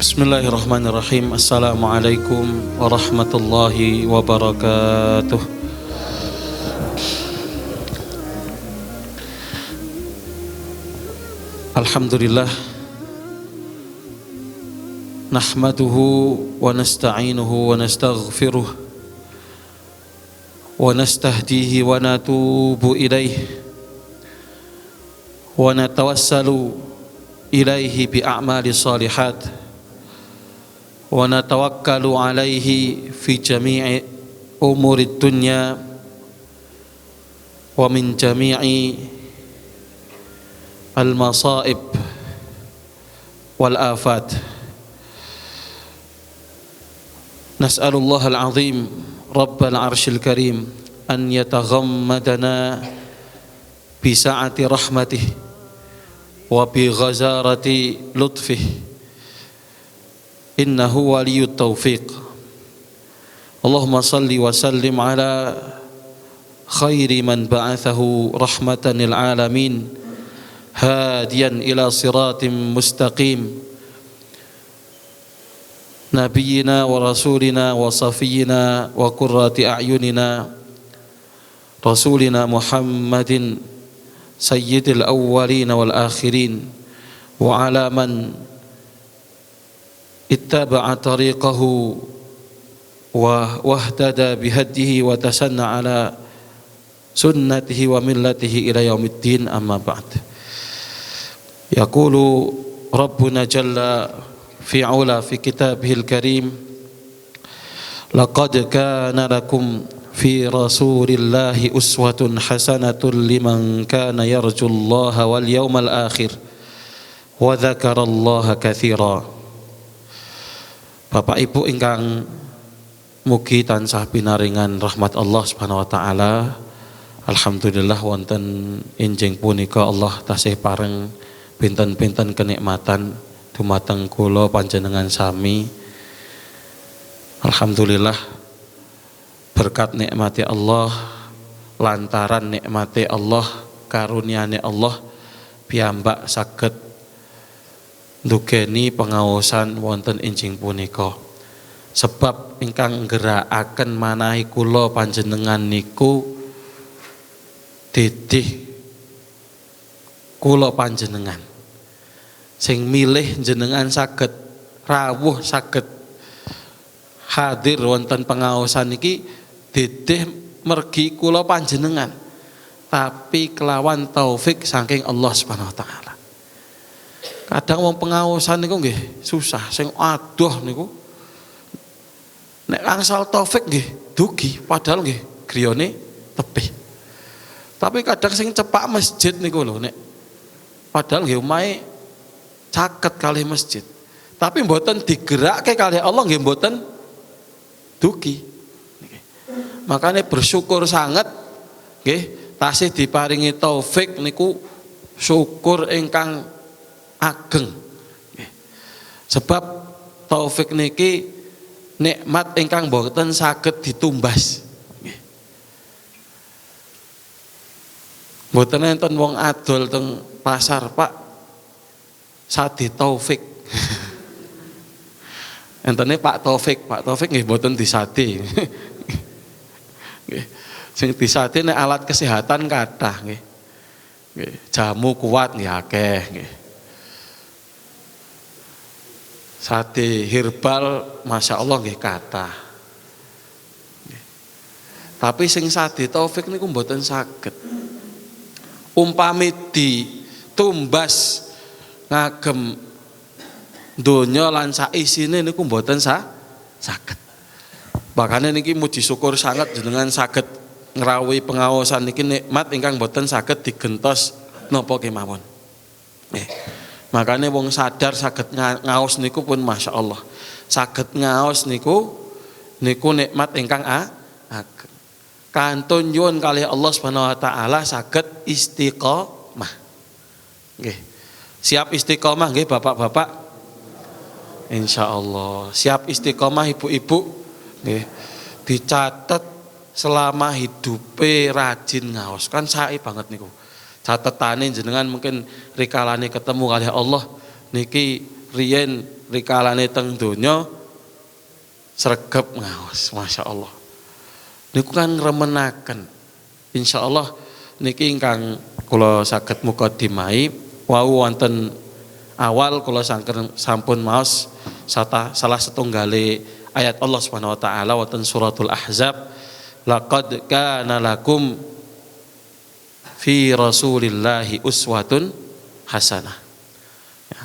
Bismillahirrahmanirrahim. Assalamualaikum warahmatullahi wabarakatuh. Alhamdulillah, nahmaduhu wa nasta'inuhu wa nastaghfiruh wa nastahdihi wa natubu ilaih wa natawassalu ilaihi bi a'mali salihat wa natawakkalu alaihi fi jami'i umuri dunya wa min jami'i al-masaib wal afat. Nas'alullah al-azim rabbal arshil karim an yataghammadana bi sa'ati rahmatih wa bi ghazarati lutfih innahu waliyut taufiq. Allahumma salli wa sallim ala khairi man ba'athahu rahmatan lil alamin hadiyan ila siratim mustaqim nabiyyina wa rasulina wa safiyina wa qurrati a'yunina rasulina Muhammadin sayyidil awwalin wal akhirin wa ala man ittaba'a tariqahu wa wahtada bihadihi wa tasanna ala sunnatihi wa millatihi ila yaumiddin, amma ba'd. Yaqulu Rabbuna Jalla fi'ula fi kitabihil karim, laqad kana lakum fi rasulillahi uswatun hasanatun liman kana yarjullaha wal yawmal akhir wa dzakarallaha katsira. Bapak Ibu ingkang mugi tansah pinaringan rahmat Allah Subhanahu wa taala. Alhamdulillah wonten enjing punika Allah tasih pareng pinten-pinten kenikmatan dumateng kula panjenengan sami. Alhamdulillah berkat nikmati Allah, lantaran nikmati Allah, karuniane Allah piyambak saged ndugeni pengaosan wonten enjing punika. Sebab ingkang nggerakaken manahi kula panjenengan niku dedih kula panjenengan sing milih jenengan saged rawuh saged hadir wonten pengaosan niki dedih mergi kula panjenengan, tapi kelawan taufik saking Allah Subhanahu wa taala. Kadang wong pengaosan niku nggih susah, sing adoh niku nek angsal taufik nggih dugi padahal nggih griyane tebih. Tapi kadang sing cepak masjid niku lho nek padahal nggih omahe caket kalih masjid, tapi mboten digerakke kalih Allah nggih mboten dugi. Makanya bersyukur sangat nggih tasih diparingi taufik niku syukur ingkang ageng. Sebab taufik niki nikmat ingkang mboten saged ditumbas. Mboten enten wong adol teng pasar, Pak, sadi taufik. Entene Pak Taufik nggih mboten disadi. Nggih. Sing disadi nek alat kesehatan kathah nggih. Nggih, jamu kuat nggih akeh nggih. Sate herbal masyaallah nggih kathah. Nggih. Tapi sing sadi taufik niku mboten saged. Umpami ditumbas ngagem donya lan sak isine niku mboten saged. Makane niki muji syukur sangat jenengan saged ngrawuhi pengaosan niki nikmat ingkang mboten saged digentos napa kemawon. Makane wong sadar saged ngaos niku pun masyaallah. Saged ngaos niku nikmat ingkang ageng. Kantun nyuwun kalih Allah Subhanahu wa taala saged istiqomah. Nggih. Siap istiqomah nggih Bapak-bapak? Insyaallah. Siap istiqomah ibu-ibu nggih. Dicatet selama hidupe rajin ngaos. Kan sae banget niku. Catetane jenengan mungkin rikalane ketemu kalih Allah niki riyen rikalane teng donya sregep ngaos, masyaallah. Niku kan ngremenaken. Insyaallah niki ingkang kula saged mukadimai wau wonten awal kula sampun maos salah setunggale ayat Allah Subhanahu wa taala wonten suratul Ahzab, laqad kana lakum fi rasulillahi uswatun hasanah. Ya.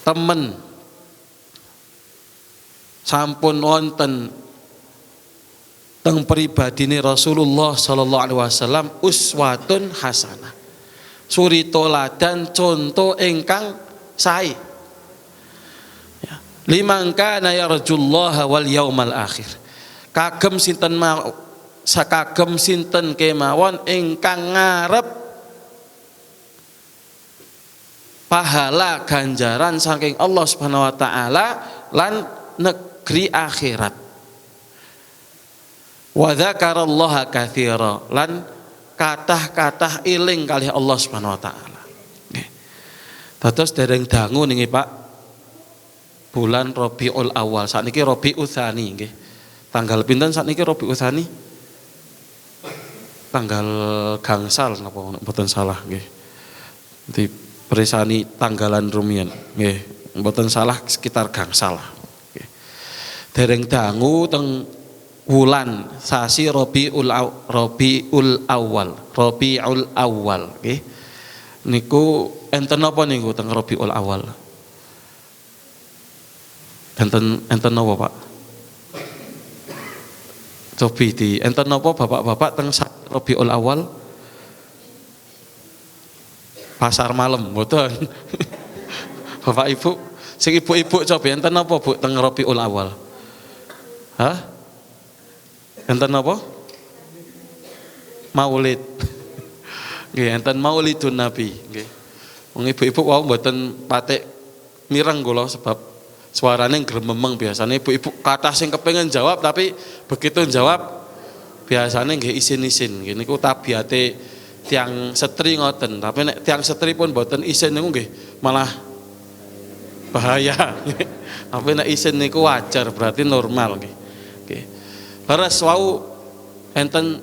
Temen sampun wonten teng pribadine Rasulullah sallallahu alaihi wasallam uswatun hasanah. Suri toladan contoh ingkang sae. Ya. Liman kana yarjullaha wal yaumal akhir. Kagem sinten sakagem sinten kemawon ingkang ngarep pahala ganjaran saking Allah Subhanahu wa taala lan negeri akhirat. Wa dzakarallaha katsira lan kathah-kathah eling kalih Allah Subhanahu wa taala. Nggih. Dados dereng dangu niki Pak. Bulan Rabiul Awal. Sakniki Rabiul Tsani nggih. Tanggal pinten sakniki Rabiul Tsani? Tanggal gangsal napa mboten salah nggih. Di perisani tanggalan rumiyin nggih. Mboten salah sekitar gangsal. Nggih. Dereng dangu teng wulan sasi Rabiul Awal nggih. Niku enten napa niku teng Rabiul Awal? Enten napa Pak? Cobi di enten napa bapak-bapak teng Rabiul Awal? Pasar malam mboten. Bapak Ibu, sing ibu-ibu cobi enten napa Bu teng Rabiul Awal? Hah? Enten apa? Maulid. Nggih, enten Maulidun Nabi, nggih. Wong ibu-ibu wau mboten patek mireng kula sebab suarane grememeng biasane ibu-ibu kathah sing kepengin jawab tapi begitu jawab biasane nggih isin-isin. Nggih niku tabiate tiang setri ngoten, tapi nek tiang setri pun mboten isin niku nggih malah bahaya. Tapi nek isin niku wajar berarti normal nggih. Nggih. Leres wau enten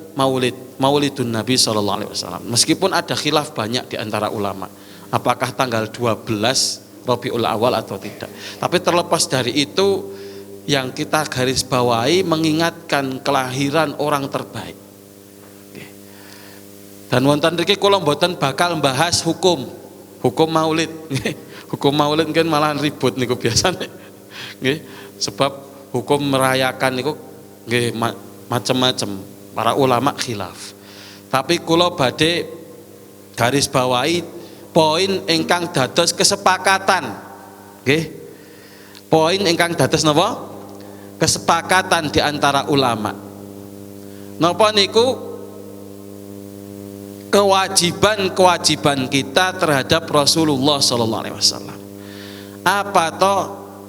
Maulidun Nabi sallallahu alaihi wasallam. Meskipun ada khilaf banyak di antara ulama, apakah tanggal 12 Rabiul Awal atau tidak. Tapi terlepas dari itu yang kita garis bawahi mengingatkan kelahiran orang terbaik. Dan wonten mriki kula mboten bakal membahas hukum Maulid. Hukum Maulid kan malah ribut niku biasane. Nggih, sebab hukum merayakan niku nggih macam-macam, para ulama khilaf. Tapi kula badhe garis bawahi poin ingkang dados kesepakatan. Nggih. Poin ingkang dados napa? Kesepakatan di antara ulama. Napa niku? Kewajiban kita terhadap Rasulullah sallallahu alaihi wasallam. Apa toh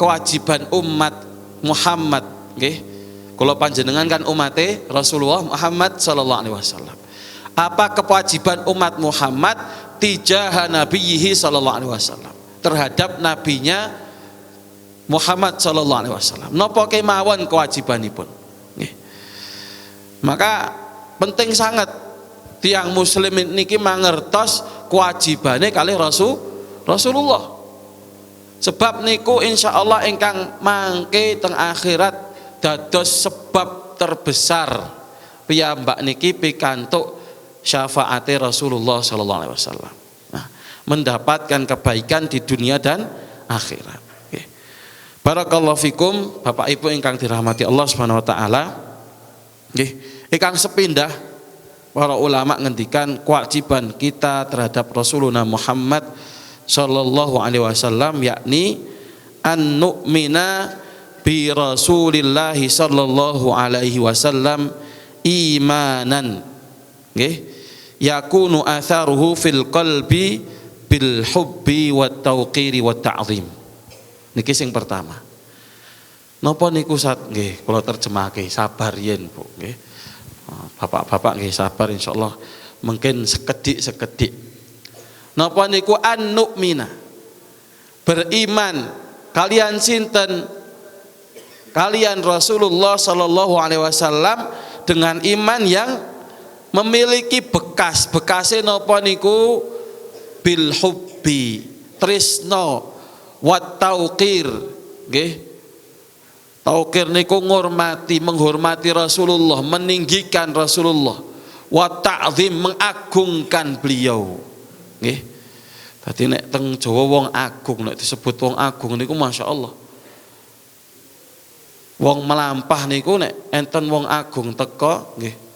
kewajiban umat Muhammad, nggih? Kalau panjenengan kan umatnya Rasulullah Muhammad sallallahu alaihi wasallam. Apa kewajiban umat Muhammad tijaha nabiyhi sallallahu alaihi wasallam terhadap nabinya Muhammad sallallahu alaihi wasallam? Napa kemawon kewajibanipun? Nggih. Maka penting sangat tiang muslim niki mangertos kewajibane kalih Rasulullah. Sebab niku insyaallah ingkang mangke teng akhirat dados sebab terbesar piyambak niki pikantuk syafaate Rasulullah sallallahu alaihi wasallam. Nah, mendapatkan kebaikan di dunia dan akhirat. Okay. Barakallahu fikum Bapak Ibu ingkang dirahmati Allah Subhanahu wa taala. Nggih, ingkang sepindah para ulama ngendikan kewajiban kita terhadap Rasulullah Muhammad sallallahu alaihi wasallam yakni an nu'mina bi Rasulillah sallallahu alaihi wasallam imanan, nggih, yakunu atharuhu fil qalbi bil hubbi wat tauqiri wat ta'zim. Niki sing pertama. Napa niku nggih kula terjemahake sabar yen Bu, nggih. Bapak-bapak nggih sabar insyaallah mungkin sekedik. Napa niku an nu'mina. beriman kalian sinten kalian Rasulullah sallallahu alaihi wasallam dengan iman yang memiliki bekasnya napa niku bil hubbi tresno wat tauqir nggih. Tauqir niku menghormati Rasulullah, meninggikan Rasulullah, wa ta'zim mengagungkan beliau nggih. Dadi nek teng Jawa wong agung, nek disebut wong agung niku masyaallah. Wong melampah niku nek enten wong agung teka nggih.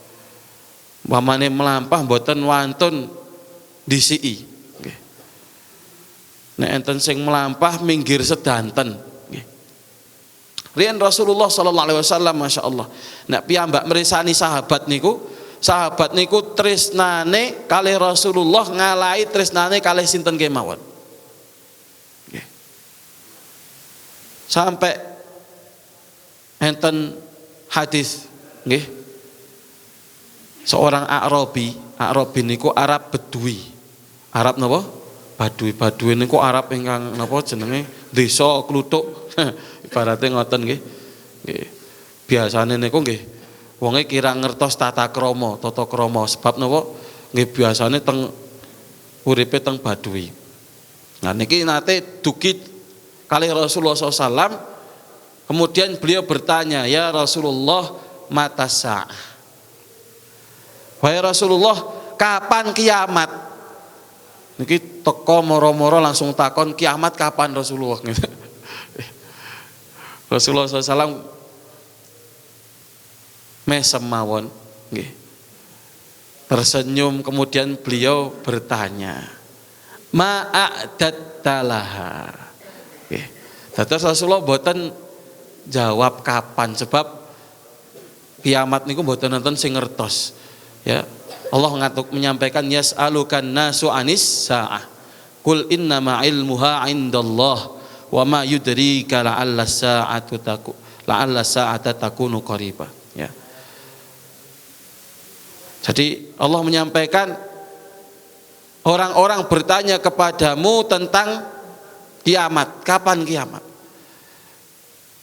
Umpamane melampah mboten wantun disiki nggih. Nek enten sing melampah minggir sedanten nggih. Riyen Rasulullah sallallahu alaihi wasallam masyaallah nek piyambak mirsani sahabat niku tresnane kalih Rasulullah ngalahi tresnane kalih sinten kemawon. Nggih. Sampai enten hadis nggih. Seorang Arabi niku Arab Bedui. Arab napa? Badui niku Arab ingkang napa jenenge desa kluthuk. Ibarate ngoten nggih. Nggih. Biasane niku nggih wonge kira ngertos tata krama sebab napa nggih biasane teng uripe teng Badui. Nah niki nate dugi kalih Rasulullah SAW. Kemudian beliau bertanya, "Ya Rasulullah, mata sa'ah?" Wahai Rasulullah, kapan kiamat? Niki teko moro-moro langsung takon kiamat kapan Rasulullah. Rasulullah SAW mesem mawon, nggih. Tersenyum kemudian beliau bertanya, "Ma'adattalaha?" Nggih. Dados Rasulullah boten jawab kapan sebab kiamat niku mboten nonton sing ngertos. Ya, Allah menyampaikan yas'alukan nasu anis sa'ah. Qul innama ilmuha 'indallah wa ma yudrika la'alla sa'ata takunu qariba. Ya. Jadi Allah menyampaikan orang-orang bertanya kepadamu tentang kiamat, kapan kiamat?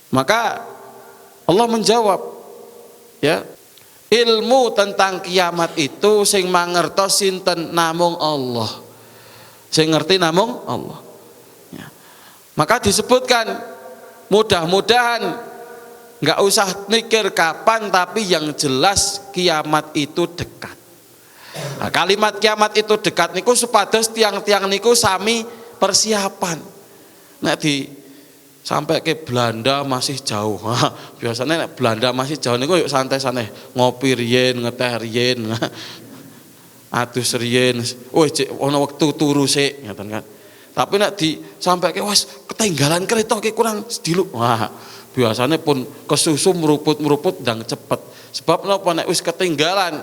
Maka Allah menjawab, ya, ilmu tentang kiamat itu sing mangertos sinten namung Allah. Sing ngerti namung Allah. Ya. Maka disebutkan mudah-mudahan nggak usah mikir kapan, tapi yang jelas kiamat itu dekat. Nah, kalimat kiamat itu dekat niku supados tiang-tiang niku sami persiapan. Nek di sampai ke Belanda masih jauh. Biasanya Belanda masih jauh niku yuk santai-santai, ngopi riyen, ngeteh riyen, adus riyen. Cek ana wektu turu sik ngoten kan. Tapi nek di sampai ke wis ketinggalan kereta ki kurang sediluk. Wah, biasanya pun kesusu meruput ndang cepet. Sebab napa nek wis ketinggalan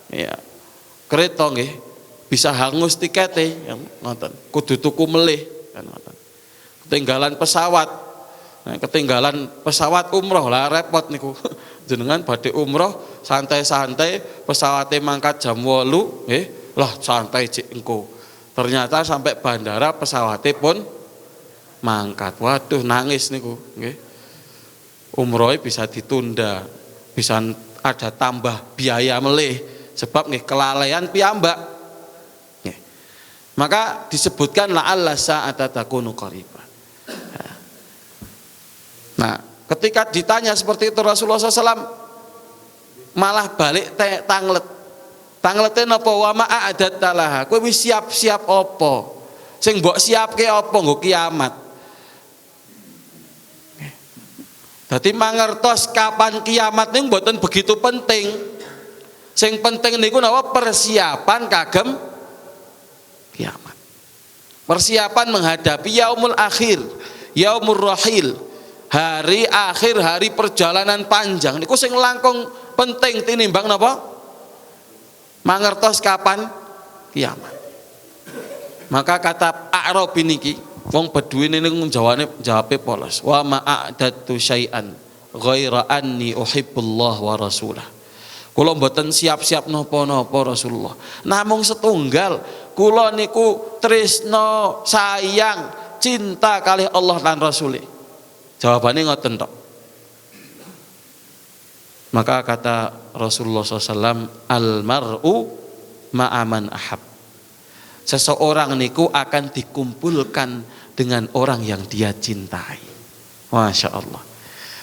ya kereta nggih bisa hangus tikete ngoten. Kudu tuku melih kan ngoten. Ketinggalan pesawat. Nah, ketinggalan pesawat umroh lah repot niku. Jenengan badhe umroh santai-santai pesawate mangkat jam 8 nggih. Lah santai cik engko. Ternyata sampai bandara pesawate pun mangkat. Waduh nangis niku nggih. Umrohnya bisa ditunda, bisa ada tambah biaya melih sebab nggih kelalaian piyambak. Nggih. Maka disebutkan la'alla sa'ata takunu qariba. Nah, ketika ditanya seperti itu Rasulullah SAW malah balik tanglet. Tanglete napa wa ma'adattalaha? Kowe wis siap-siap apa? Sing mbok siapke apa nggo kiamat? Dadi mangertos kapan kiamat niku mboten begitu penting. Sing penting niku napa persiapan kagem kiamat. Persiapan menghadapi yaumul akhir, yaumur rahil. Hari akhir, hari perjalanan panjang niku sing langkung penting tinimbang napa? Mangertos kapan kiamat. Maka kata Arabi niki, wong Bedui niku jawabe polos. Wa ma'adatu syai'an ghaira anni uhibbullah wa rasulah. Kula mboten siap-siap napa-napa Rasulullah. Namung setunggal, kula niku tresno sayang cinta kalih Allah lan Rasul. Jawabane ngoten tok. Maka kata Rasulullah SAW, almar'u ma'aman ahab. Seseorang niku akan dikumpulkan dengan orang yang dia cintai. Masya Allah.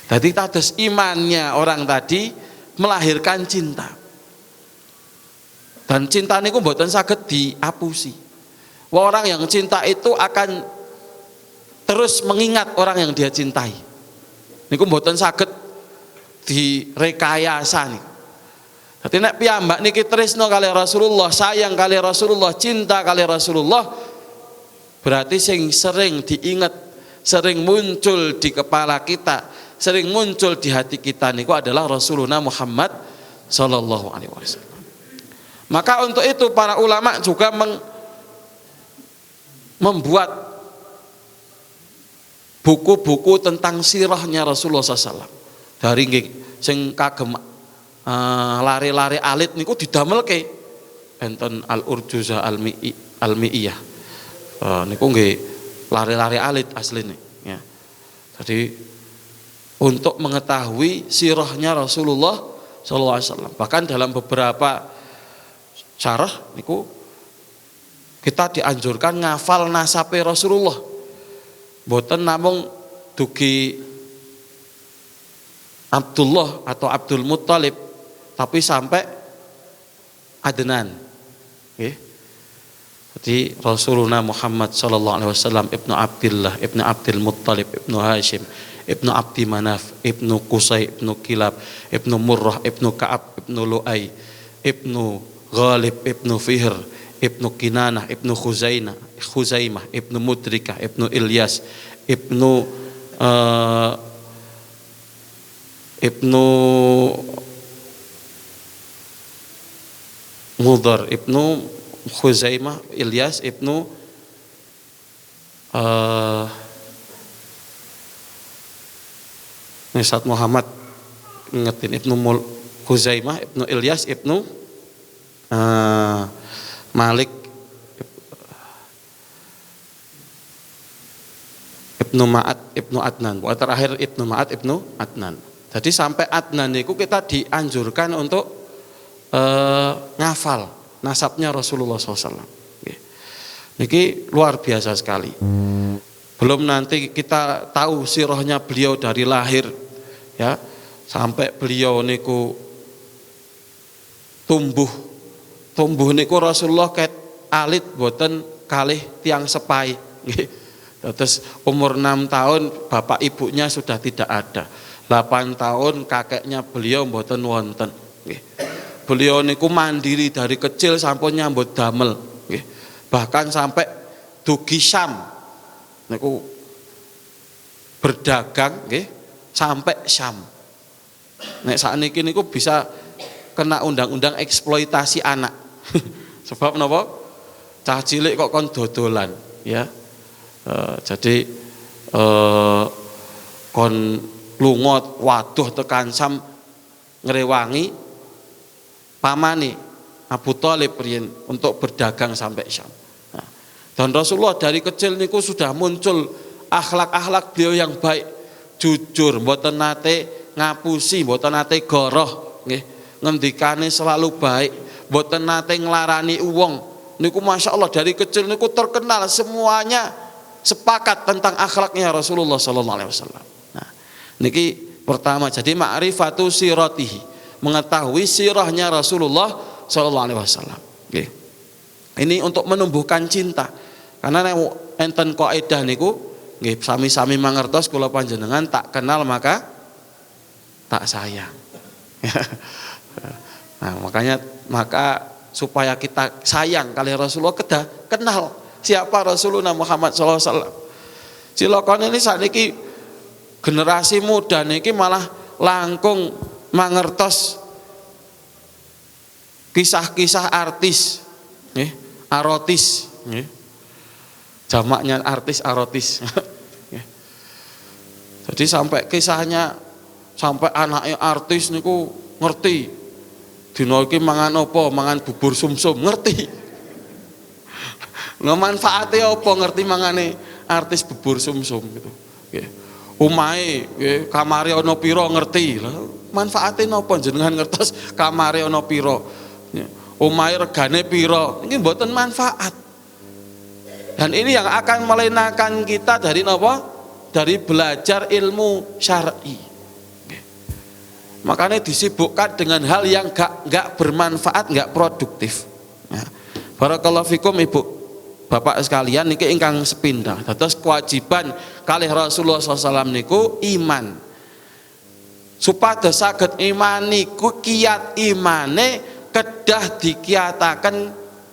Jadi tados imannya orang tadi melahirkan cinta. Dan cinta niku mboten saged diapusi. Orang yang cinta itu akan terus mengingat orang yang dia cintai. Niku mboten saged direkayasa niku. Dadi nek piyambak niki tresno kali Rasulullah, sayang kali Rasulullah, cinta kali Rasulullah, berarti sing sering diingat, sering muncul di kepala kita, sering muncul di hati kita niku adalah Rasulullah Muhammad sallallahu alaihi wasallam. Maka untuk itu para ulama juga membuat buku-buku tentang sirahnya Rasulullah SAW. Dari sing kagem lari-lari alit niku didamelke enten Al-Urjuzah Al-Mi'iyah. Niku nggih lari-lari alit asline ya. Jadi untuk mengetahui sirahnya Rasulullah sallallahu alaihi wasallam. Bahkan dalam beberapa syarah niku kita dianjurkan ngafal nasabe Rasulullah. Mboten namung dugi Abdullah atau Abdul Muttalib, tapi sampai Adnan. Nggih. Jadi Rasulullah Muhammad sallallahu alaihi wasallam ibnu Abdullah, ibnu Abdul Muttalib, ibnu Hashim, ibnu Abdi Manaf, ibnu Qusay, ibnu Kilab, ibnu Murrah, ibnu Ka'ab, ibnu Lu'ay, ibnu Ghalib, ibnu Fihr, ibnu Kinanah, ibnu Khuzaimah, ibnu Mudrikah, ibnu Ilyas, ibnu Mudhar, ibnu Khuzaimah, Ilyas, ibnu Nisat Muhammad ngetin, ibnu Khuzaimah, ibnu Ilyas, ibnu Malik, ibnu Ma'ad, ibnu Adnan. Terakhir ibnu Ma'ad, ibnu Adnan. Jadi sampai Adnan itu kita dianjurkan untuk ngafal nasabnya Rasulullah SAW. Niki luar biasa sekali. Belum nanti kita tahu sirahnya beliau dari lahir, ya, sampai beliau niku tumbuh niku Rasulullah ket alit boten kalih tiang sepai. Terus umur 6 tahun bapak ibunya sudah tidak ada. 8 tahun kakeknya beliau boten wonten. Beliau niku mandiri dari kecil sampun nyambut damel. Bahkan sampai dugi Syam niku berdagang sampai Syam. Nek sakniki niku bisa kena undang-undang eksploitasi anak. Sebab napa? Cah cilik kok kon dodolan, ya. Jadi kon lunga waduh tekan Syam ngrewangi pamane Abu Thalib riyen untuk berdagang sampai Syam. Nah, dan Rasulullah dari kecil niku sudah muncul akhlak-akhlak beliau yang baik, jujur, mboten nate ngapusi, mboten nate goroh, nggih. Ngendikane selalu baik, mboten nate nglarani wong. Niku Masya Allah dari kecil niku terkenal, semuanya sepakat tentang akhlaknya Rasulullah sallallahu alaihi wasallam. Nah, niki pertama, jadi ma'rifatu siratihi, mengetahui sirahnya Rasulullah sallallahu alaihi wasallam. Nggih. Ini untuk menumbuhkan cinta. Karena enten kaidah niku nggih sami-sami mangertos kula panjenengan tak kenal maka tak sayang. Nah, maka supaya kita sayang kali Rasulullah, kenal siapa Rasulullah Muhammad SAW. Cilokon ini saat ini generasi muda niki malah langkung mangertos kisah-kisah artis, arotis, jamaknya artis arotis. Jadi sampai kisahnya, sampai anaknya artis niku ngerti dina iki mangan apa, mangan bubur sumsum ngerti. Ngemanfaate apa ngerti mangane artis bubur sumsum gitu. Nggih. Omahe nggih kamare ana pira ngerti. Lha manfaate napa jenengan ngertos kamare ana pira? Omahe regane pira? Iki mboten manfaat. Dan ini yang akan melenakan kita dari napa? Dari belajar ilmu syar'i. Makanya disibukkan dengan hal yang gak bermanfaat, gak produktif. Nah, barakallahu fikum Ibu Bapak sekalian niki ingkang sepindah. Dados kewajiban kalih Rasulullah SAW niku iman. Supados saged iman niku kiat imane kedah dikiyataken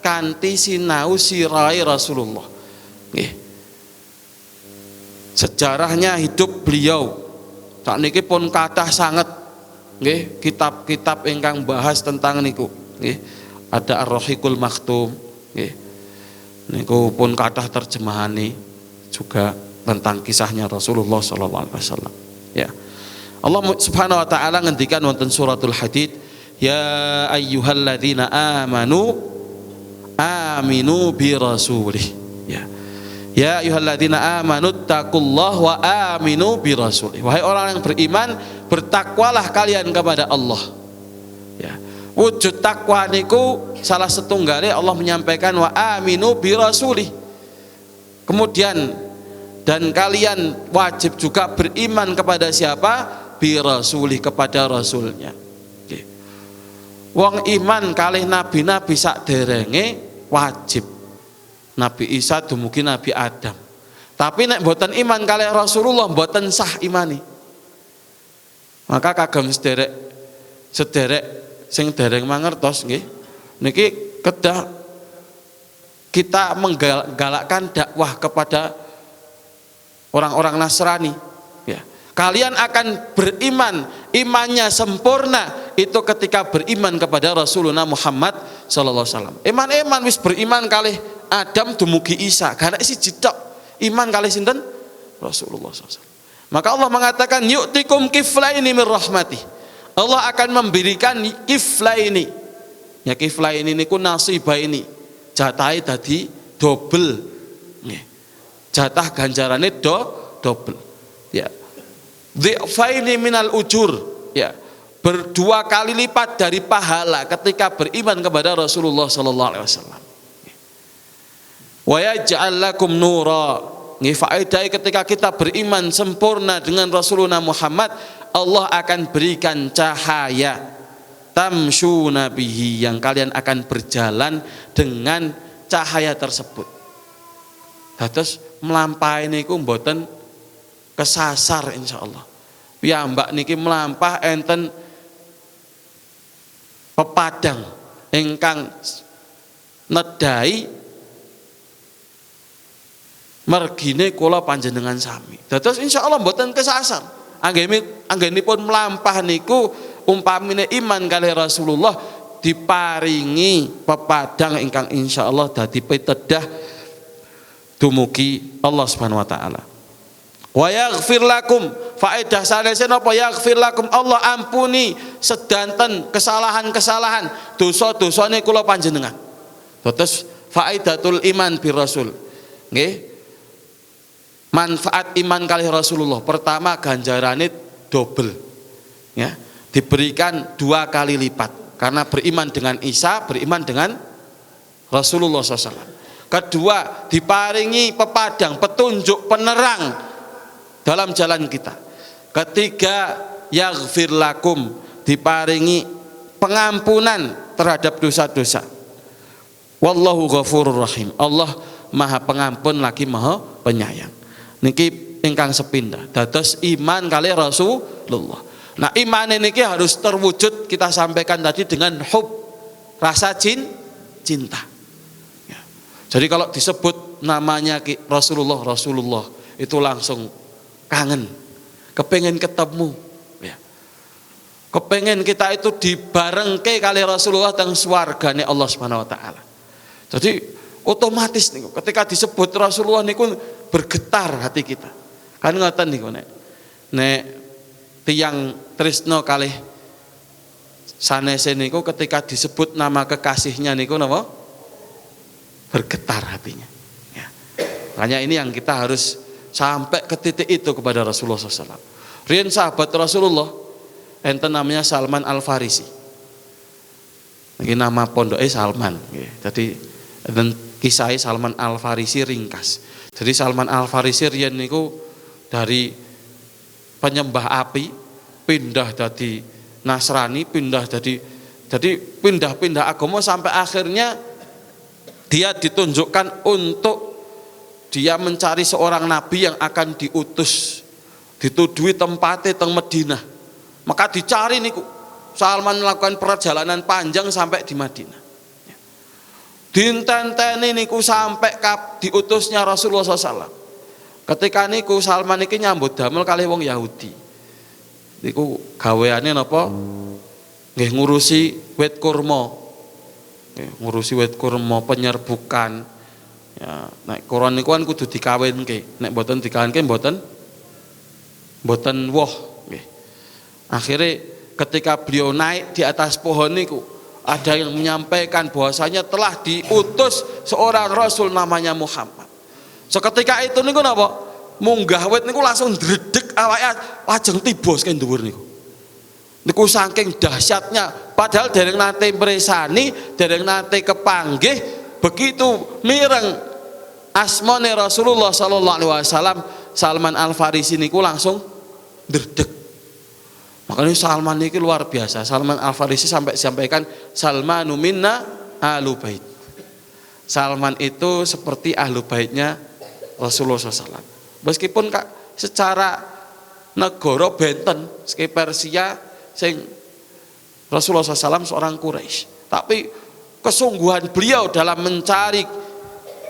kanthi sinau sirahe Rasulullah. Nggih. Sejarahnya hidup beliau sakniki pun kathah sanget. Nggih, kitab-kitab ingkang bahas tentang niku. Nggih. Ada Ar-Rahiqul Maktum, nggih. Niku pun kathah terjemahane juga tentang kisahnya Rasulullah sallallahu alaihi wasallam. Ya. Allah Subhanahu wa taala ngendikan wonten suratul Hadid, ya ayyuhalladzina aminu bi rasulih. Ya. Ya ayyuhalladzina amanu taqullaha wa aminu bi rasulih. Wahai orang yang beriman, bertakwalah kalian kepada Allah. Ya. Wujud takwa niku salah setunggalnya Allah menyampaikan wa aminu bi rasulih. Kemudian dan kalian wajib juga beriman kepada siapa? Bi rasulih, kepada rasulnya. Okay. Wong iman kalih nabi-nabi sakderenge wajib. Nabi Isa dumugi Nabi Adam. Tapi nek mboten iman kalih Rasulullah mboten sah imani. Maka kagem sederek sing dereng mangertos nggih niki kedah kita menggalakkan dakwah kepada orang-orang Nasrani ya. Kalian akan beriman, imannya sempurna itu ketika beriman kepada Rasulullah Muhammad sallallahu alaihi wasallam. Iman wis beriman kalih Adam dumugi Isa, karena isi jitok iman kalih sinten? Rasulullah sallallahu alaihi wasallam. Maka Allah mengatakan yu'tikum kiflaini min rahmati. Allah akan memberikan kiflaini. Ya kiflaini niku nasibaini. Jatahe dadi double. Nggih. Jatah ganjarane double. Ya. Dhi'faini minal ujur. Ya. Berdua kali lipat dari pahala ketika beriman kepada Rasulullah sallallahu alaihi wasallam. Wa yaj'al lakum nura. Faedah ketika kita beriman sempurna dengan Rasulullah Muhammad, Allah akan berikan cahaya tamsyuna bihi, yang kalian akan berjalan dengan cahaya tersebut. Dados melampahi niku mboten kesasar insyaallah. Ya mbak niki melampah enten pepadang ingkang nedai mergine kula panjenengan sami. Dados insyaallah mboten kesasar. Anggenipun melampah niku umpamine iman kalih Rasulullah diparingi pepadang ingkang insyaallah dadi pitedah dumugi Allah Subhanahu wa taala. Wa yaghfir lakum, faedah sanese napa? Yaghfir lakum, Allah ampuni sedanten kesalahan-kesalahan, dosa-dosane kula panjenengan. Dados faedatul iman bir Rasul. Nggih. Manfaat iman kalih Rasulullah, pertama ganjarannya double ya, diberikan 2 kali lipat karena beriman dengan Isa, beriman dengan Rasulullah SAW. Kedua, diparingi pepadang, petunjuk, penerang dalam jalan kita. Ketiga, yaghfir lakum, diparingi pengampunan terhadap dosa-dosa. Wallahu ghafurur rahim, Allah maha pengampun lagi maha penyayang. Niki ingkang sepindah dados iman kalih Rasulullah. Nah iman niki harus terwujud, kita sampaikan tadi, dengan hub, rasa cinta ya. Jadi kalau disebut namanya Rasulullah itu langsung kangen, kepengen ketemu ya. Kepengen kita itu dibarengke kali Rasulullah teng swargane Allah Subhanahu wa taala. Jadi otomatis niku ketika disebut Rasulullah niku bergetar hati kita. Kan ngoten niku nek tiyang tresno kalih sanese niku ketika disebut nama kekasihnya niku napa? Bergetar hatinya. Ya. Makanya ini yang kita harus sampai ke titik itu kepada Rasulullah SAW. Rian sahabat Rasulullah enten namanya Salman Al-Farisi. Ini nama pondoknya Salman. Jadi dan kisahnya Salman Al-Farisi ringkas. Jadi Salman Al-Farisi rian niku dari penyembah api pindah jadi Nasrani, jadi pindah-pindah agama sampai akhirnya dia ditunjukkan untuk dia mencari seorang nabi yang akan diutus, dituduhi tempatnya teng Madinah. Maka dicari niku. Salman melakukan perjalanan panjang sampai di Madinah. Dintenteni niku sampai diutusnya Rasulullah SAW. Ketika niku Salman niki nyambut damel kalih wong Yahudi. Niku gaweane napa? Nggih ngurusi wit kurma. Ngurusi wit kurma, penyerbukan. Ya, nek koron niku kan kudu dikawinke. Nek mboten dikawinke mboten woh nggih. Akhirnya ketika beliau naik di atas pohon niku, ada yang menyampaikan bahwasanya telah diutus seorang rasul namanya Muhammad. Seketika itu niku napa? Munggah wit niku langsung dredeg awake lajeng tiba saking dhuwur niku. Niku saking dahsyatnya, padahal dereng nate mresani, dereng nate kepanggih. Begitu mireng asmane Rasulullah sallallahu alaihi wasallam, Salman Al-Farisi niku langsung dredeg. Makanya Salman ini luar biasa. Salman Al-Farisi sampai sampaikan Salmanu minna ahlu bait. Salman itu seperti ahlu baitnya Rasulullah SAW. Meskipun kak secara negara benten seki Persia sing Rasulullah SAW seorang Quraisy, tapi kesungguhan beliau dalam mencari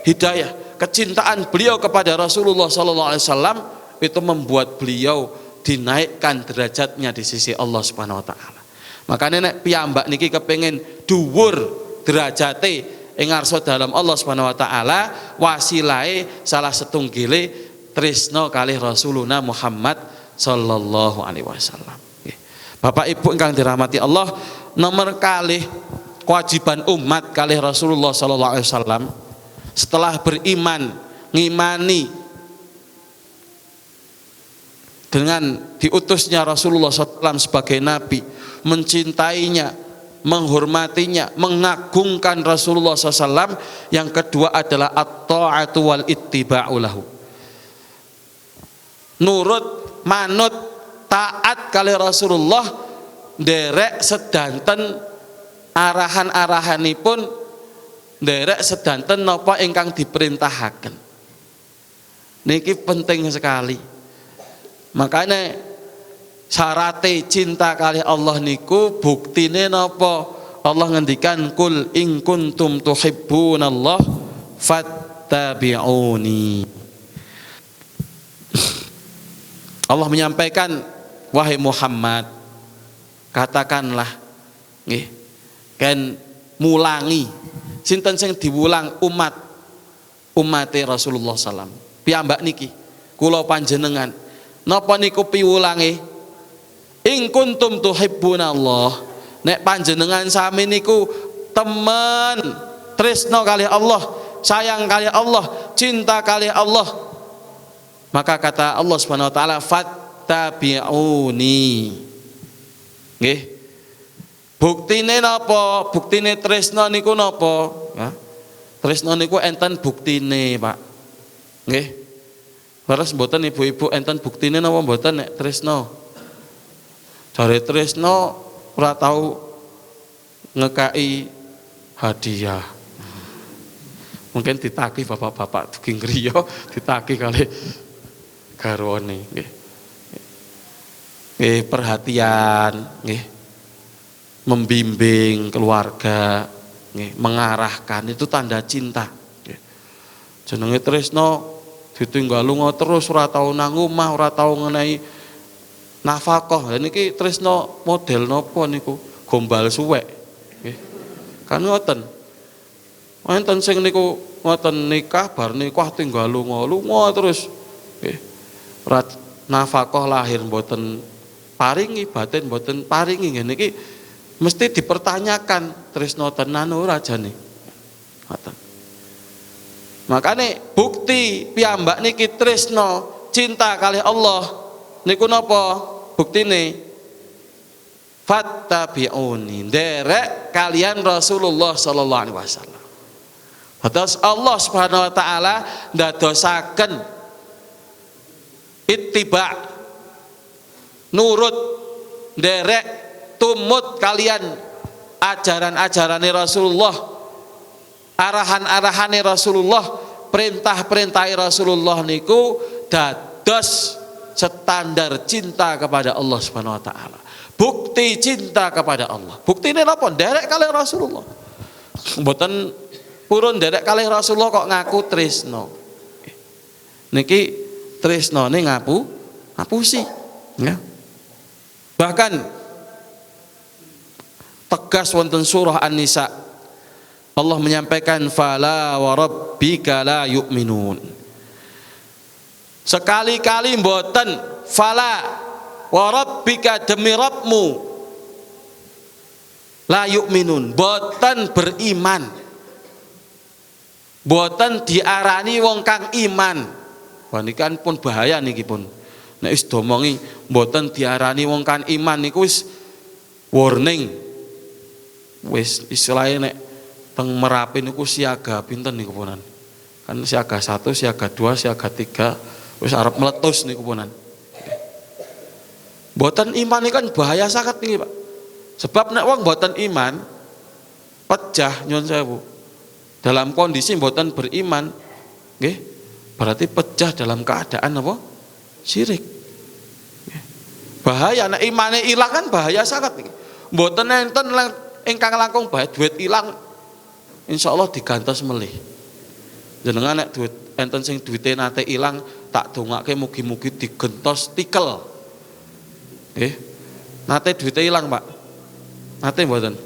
hidayah, kecintaan beliau kepada Rasulullah SAW itu membuat beliau dinaikkan derajatnya di sisi Allah Subhanahu wa taala. Makanya nek piyambak niki kepengin dhuwur derajate ing ngarsa dalam Allah Subhanahu wa taala, wasilahe salah setunggile tresna kalih Rasuluna Muhammad sallallahu alaihi wasallam. Bapak Ibu ingkang dirahmati Allah, nomor kalih kewajiban umat kalih Rasulullah sallallahu alaihi wasallam setelah beriman, ngimani dengan diutusnya Rasulullah SAW sebagai nabi, mencintainya, menghormatinya, mengagungkan Rasulullah SAW. Yang kedua adalah at-ta'atu wal ittiba'u lahu. Nurut, manut, taat kali Rasulullah, derek sedanten arahan-arahanipun, derek sedanten napa ingkang diperintahaken. Niki penting sekali. Makanya syarate cinta kali Allah niku buktine napa? Allah ngendikan kul in kuntum tuhibbunallah fattabi'uni. Allah menyampaikan, wahai Muhammad, katakanlah nggih, kan mulangi sinten sing diwulang umate Rasulullah SAW. Piyambak niki kula panjenengan napa niku piwulange? In kuntum tuhibbunallah, nek panjenengan sami niku temen tresno kali Allah, sayang kali Allah, cinta kali Allah, maka kata Allah Subhanahu wa taala fattabi'uni. Nggih. Buktine napa? Buktine tresno niku napa? Ya. Tresno niku enten buktine, Pak. Nggih. Leres mboten ibu-ibu enten buktine napa mboten nek tresno? Jare tresno ora tau ngekaki hadiah. Mungkin ditagih bapak-bapak dugi griya ditagih kali garwane nggih. Nggih perhatian nggih. Membimbing keluarga nggih, mengarahkan itu tanda cinta nggih. Jenenge tresno ditinggal lunga terus ora tau nang omah, ora tau ngenehi nafkah. Lha niki tresno model napa niku? Gombal suwek. Nggih. Kan ngoten. Wonten sing niku ngoten nikah bar nikah tinggal lunga terus. Nggih. Ora nafkah lahir mboten paringi, batin mboten paringi. Nggih niki mesti dipertanyakan tresno tenan ora jane. Ngoten. Makanya bukti piyambak niki tresno cinta kali Allah niku napa buktine? Fattabi'uni, derek kalian Rasulullah sallallahu alaihi wasallam. Terus Allah Subhanahu wa taala ndadosaken ittiba, nurut, derek, tumut kalian ajaran-ajarane Rasulullah, arahan-arahane Rasulullah, perintah-perintah Rasulullah niku dados standar cinta kepada Allah Subhanahu wa taala. Bukti cinta kepada Allah. Bukti ini apa? Derek kali Rasulullah. Mboten purun derek kali Rasulullah kok ngaku tresno. Niki tresno ini ngapusi. Ya. Bahkan tegas wonten surah An-Nisa Allah menyampaikan fala wa rabbika la yu'minun. Sekali-kali mboten fala wa rabbika demi Rabbmu la yu'minun, boten beriman, boten diarani wong kang iman. Wah niki kan pun bahaya niki pun. Nek wis domongi boten diarani wong kang iman niku wis warning. Wis istilahnya nek teng Merapi niku siaga pinten niku punan. Kan siaga 1, siaga 2, siaga 3 wis arep meletus niku punan. Boten iman ini kan bahaya sangat nih Pak. Sebab nek wong boten iman pecah nyun sewu. Dalam kondisi boten beriman, nggih, berarti pecah dalam keadaan apa? Syirik. Bahaya nek imane ilang kan bahaya sangat nih. Boten enten ingkang langkung bahaya duit ilang insyaallah digantos melih. Jenengan nek duit enten sing duwite nate ilang tak dongake mugi-mugi digentos tikel. Nate duitnya hilang Pak. Nate mboten.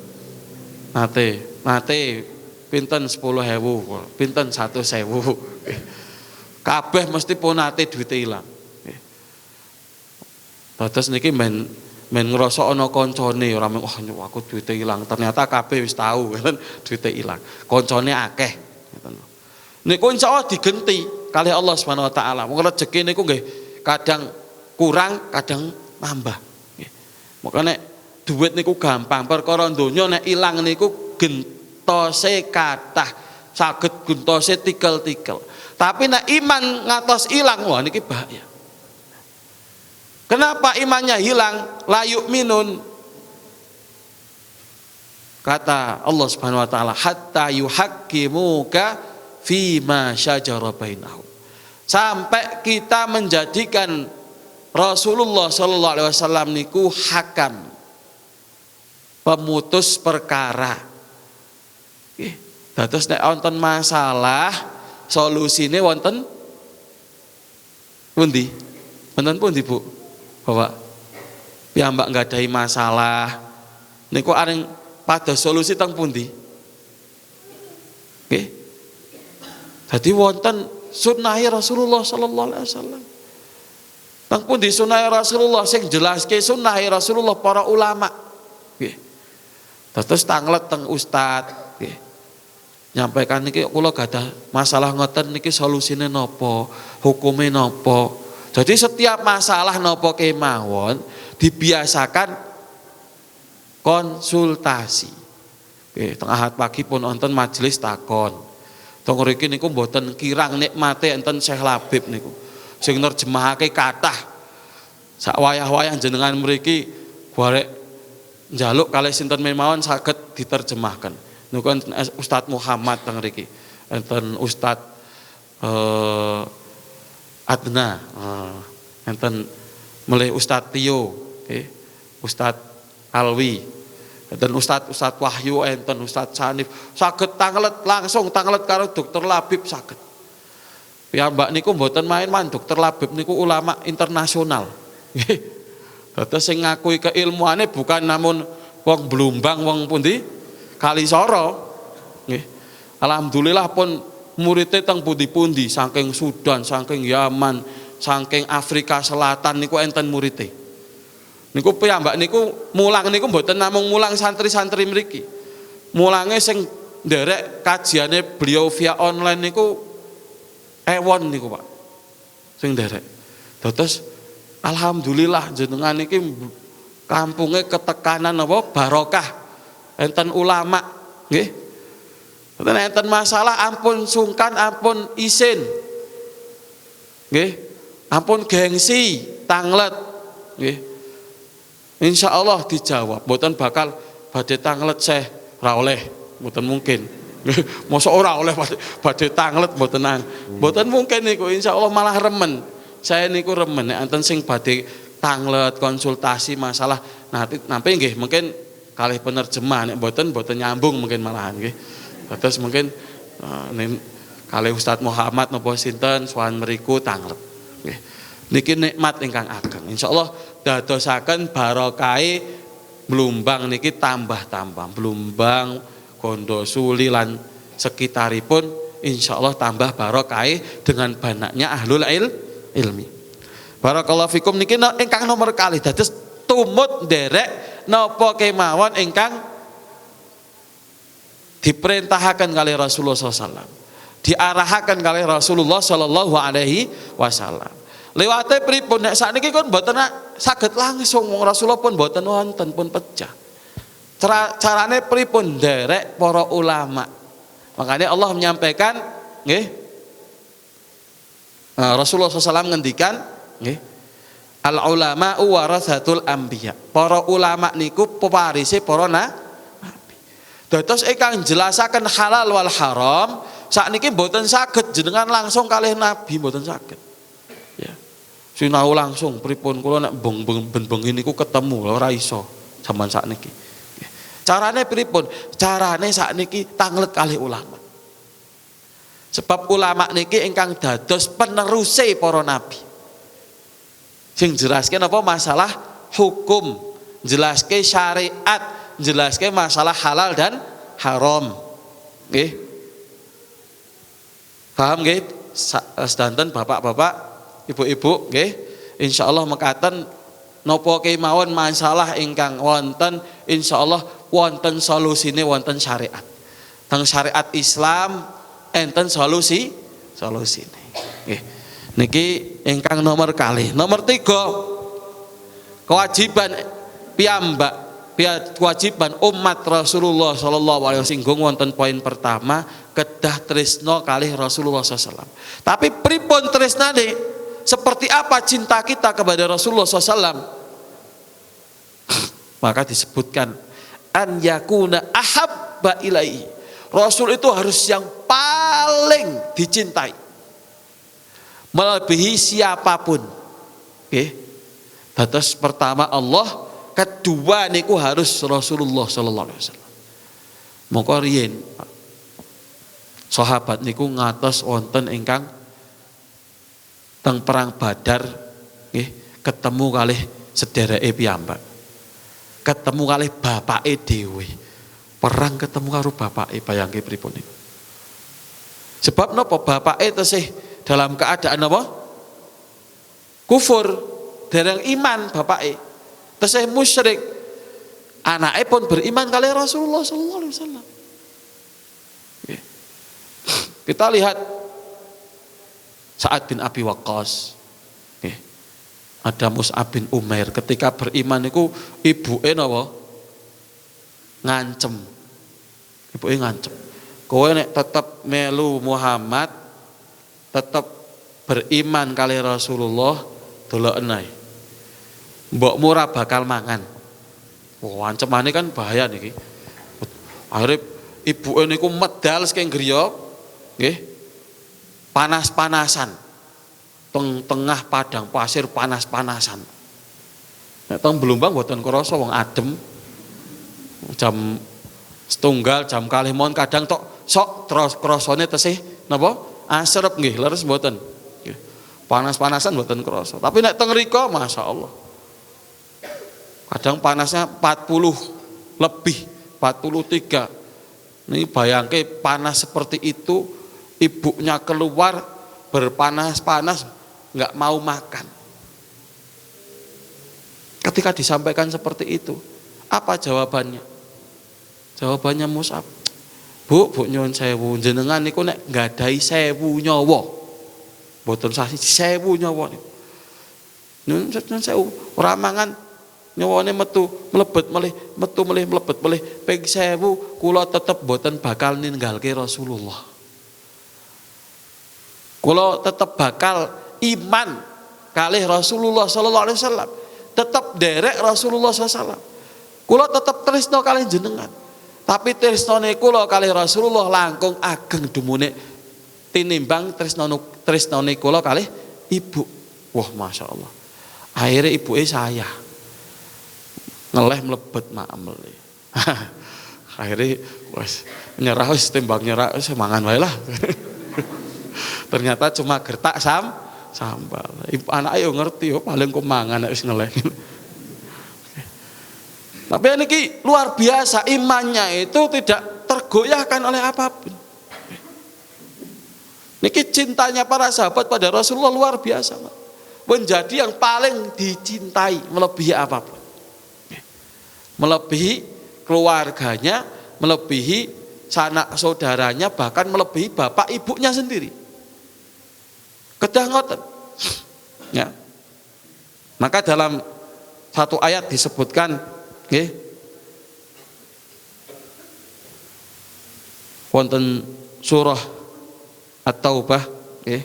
Nate pinten 10.000, pinten 100.000. Kabeh mesti pun nate duitnya hilang. Terus niki men ngerasa ana koncone ora mung oh aku duitnya hilang. Ternyata kabeh wis tahu kan duitnya hilang. Koncone akeh ngoten. Niku insyaallah digenti kali Allah Subhanahu wa taala. Wong rezeki niku nggih kadang kurang, kadang nambah. Makanya duit niku gampang, perkara donya nek ilang niku gentose kathah, saged gentose tikel-tikel. Tapi nek iman ngatos ilang, wah niki bahaya. Kenapa imannya hilang? La yu'minun. Kata Allah Subhanahu wa taala, hatta yuhaqqimuka fima syajara bainahum. Sampai kita menjadikan Rasulullah sallallahu alaihi wasallam niku hakam, pemutus perkara. Dados nek wonten masalah solusine wonten pundi? Wonten pundi Bu? Bapak piyambak nggadahi masalah niku areng pados solusi teng pundi? Nggih. Dadi wonten sunnahe Rasulullah sallallahu alaihi wasallam. Teng pundi sunah Rasulullah sing jelaske sunah Rasulullah para ulama. Nggih. Terus tanglet teng ustad, nggih. Nyampaikan niki kula gadah masalah ngoten niki solusine napa, hukume napa. Jadi setiap masalah napa kemawon dibiasakan konsultasi. Nggih, teng Ahad pagi pun wonten majelis takon. Teng mriki niku mboten kirang nikmate enten Syekh Labib niku. Sing nerjemahake kathah sak wayah-wayah jenengan mriki barek njaluk kalih sinten mawon saged diterjemahkan. Niku Ustaz Muhammad teng mriki. Enten Ustaz Adna, enten melih Ustaz Tio, Ustaz Alwi, enten Ustaz Wahyu, enten Ustaz Sanif, saged tanglet langsung tanglet karo Dokter Labib saged. Piyambak niku mboten main-main, Dokter Labib niku ulama internasional. Nggih. Dados sing ngakui keilmuane bukan namun wong Blumbang, wong pundi? Kalisara. Nggih. Alhamdulillah pun muridé teng pundi-pundi, saking Sudan, saking Yaman, saking Afrika Selatan niku enten muridé. Niku piyambak niku mulang niku mboten namung mulang santri-santri mriki. Mulange sing nderek kajiane beliau via online niku ewon niku Pak. Sing nderek. Terus alhamdulillah jenengan niki kampunge ketekanan apa barokah. Enten ulama nggih. Enten masalah ampun sungkan, ampun isin. Nggih. Ampun gengsi, tanglet. Nggih. Insyaallah dijawab. Mboten bakal badhe tanglet Syekh ra oleh, mboten mungkin. Mosok ora oleh badhe tanglet mboten mboten mungkin niku. Insyaallah malah remen. Saya niku remen nek enten sing badhe tanglet konsultasi masalah nanti nggih mungkin kalih penerjemah nek mboten nyambung mungkin malahan nggih. Terus mungkin kalih Ustadz Muhammad napa sinten sowan mriku tanglet. Nggih. Niki nikmat ingkang ageng. Insyaallah dadosaken barokahe Blumbang niki tambah-tambah. Blumbang, Gondosuli lan sekitaripun insyaallah tambah barokahe dengan banyaknya ahlul ilmi. Barakallahu fikum niki ingkang nomor kalih dados tumut nderek napa kemawon ingkang diperintahkan kali Rasulullah SAW, diarahaken kali Rasulullah Shallallahu Alaihi Wasallam. Lewate pripun nek sakniki kon mboten saged langsung wong Rasulullah pun mboten wonten pun pecah. Carane pripun nderek para ulama. Makanya Allah menyampaikan nggih Rasulullah SAW ngendikan nggih al ulama warathatul anbiya. Para ulama niku pewarise para nabi. Dados ingkang jelasaken halal wal haram sakniki mboten saged jenengan langsung kalih nabi mboten saged. Ya. Sinau langsung pripun kula nek bengi niku ketemu ora iso zaman sakniki. Carane pripun? Carane sakniki tanglet kalih ulama. Sebab ulama niki ingkang dados peneruse para nabi. Sing jelaskan apa masalah hukum, jelaske syariat, jelaske masalah halal dan haram. Nggih. Paham nggih? Sedanten bapak-bapak, ibu-ibu nggih. Insyaallah mekaten napa kemawon masalah ingkang wonten insyaallah wonten solusine wonten syariat. Teng syariat Islam enten solusi solusine. Nggih. Niki ingkang nomor kalih. Nomor 3 kewajiban piyambak kewajiban umat Rasulullah sallallahu alaihi wasallam singgung wonten poin pertama kedah tresno kalih Rasulullah SAW. Tapi pripun tresnane? Seperti apa cinta kita kepada Rasulullah SAW? Maka disebutkan an yakuna ahabba ilaihi. Rasul itu harus yang paling dicintai, melebihi siapapun. Oke. Batas pertama Allah, kedua niku harus Rasulullah sallallahu alaihi wasallam. Mongko riyen sahabat niku ngatos wonten ingkang teng perang Badar nggih ketemu kalih sedereke piyambak. Ketemu kalih bapake dhewe. Perang ketemu karo bapake, bayangke pripun niku. Sebab napa bapake tesih dalam keadaan apa? Kufur, dereng iman bapake. Tesih musyrik. Anake pun beriman kali Rasulullah sallallahu alaihi wasallam. Kita lihat Sa'ad bin Abi Waqqas. Ada Mus'ab bin Umair ketika beriman niku ibuke napa? Ngancem. Ibuke ngancem. Kowe nek tetep melu Muhammad, tetep beriman kali Rasulullah, doloken ae. Mbokmu ora bakal mangan. Wah, ancemane kan bahaya niki. Akhire ibuke niku medal saking griya, nggih. Panas-panasan. Tengah padang pasir panas-panasan. Nek teng Blumbang mboten krasa wong adem. Jam setunggal, jam kalih mon kadang tok sok terus krasane tesih napa? Asrep nggih, leres mboten. Panas-panasan mboten krasa. Tapi nek teng rika masyaallah. Kadang panasnya 40 lebih, 43. Ini bayangke panas seperti itu, ibunya keluar berpanas-panas nggak mau makan. Ketika disampaikan seperti itu, apa jawabannya? Jawabannya Mus'ab, Bu nyuwun sewu, jenengan niku nek nggadahi 1000 nyawa, Mboten sasi 1000 nyawa niku. Nyun sewu ora mangan nyawane metu mlebet melih metu melih mlebet melih ping 1000 kula tetep mboten bakal ninggalke Rasulullah. Kula tetep bakal iman kalih Rasulullah sallallahu alaihi wasallam. Tetep derek Rasulullah sallallahu alaihi wasallam. Kula tetep tresno kalih jenengan. Tapi tresnane kula kalih Rasulullah langkung ageng dumune tinimbang tresnane kula kalih ibu. Wah, Masya Allah. Akhirnya ibuke saya ngeleh mlebet maamle. Akhirnya wis nyerah wis timbang nyerah wis mangan wae lah. Ternyata cuma gertak sambal. Ibu anak yo ngerti yo paling kok mangan wis ngeleh. Tapi ini luar biasa, imannya itu tidak tergoyahkan oleh apapun. Niki cintanya para sahabat pada Rasulullah luar biasa, menjadi yang paling dicintai melebihi apapun, melebihi keluarganya, melebihi sanak saudaranya, bahkan melebihi bapak ibunya sendiri. Kedah ngoten. Ya. Maka dalam satu ayat disebutkan, nggih, wonten surah At-Taubah, nggih,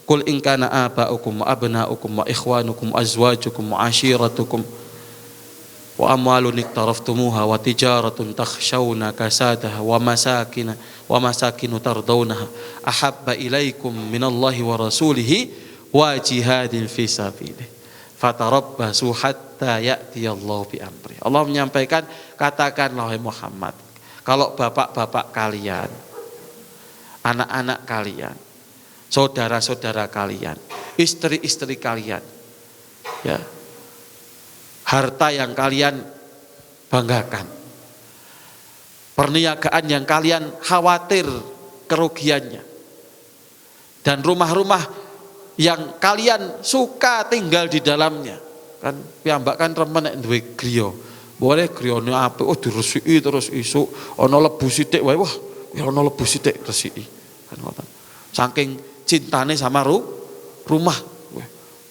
Qul in kana aba'ukum wa abna'ukum wa ikhwanukum wa azwajukum wa ashiratukum wa amwalun iktaraftumuha wa tijaratun takhshawna kasadaha wa masakinu tardawnaha ahabba ilaikum minallahi wa rasulihi wa jihadin fi sabilihi fatarabbasu hatta ya'tiyallahu bi amri. Allah menyampaikan, katakanlah wahai Muhammad, kalau bapak-bapak kalian, anak-anak kalian, saudara-saudara kalian, istri-istri kalian, ya, harta yang kalian banggakan, perniagaan yang kalian khawatir kerugiannya, dan rumah-rumah yang kalian suka tinggal di dalamnya. Kan piyambak kan remen nek duwe griya. Boleh griyane apik, oh diresiki terus isuk ana lebu sithik wae, wah ya ana lebu sithik resiki. Kan ngoten. Saking cintane sama rumah,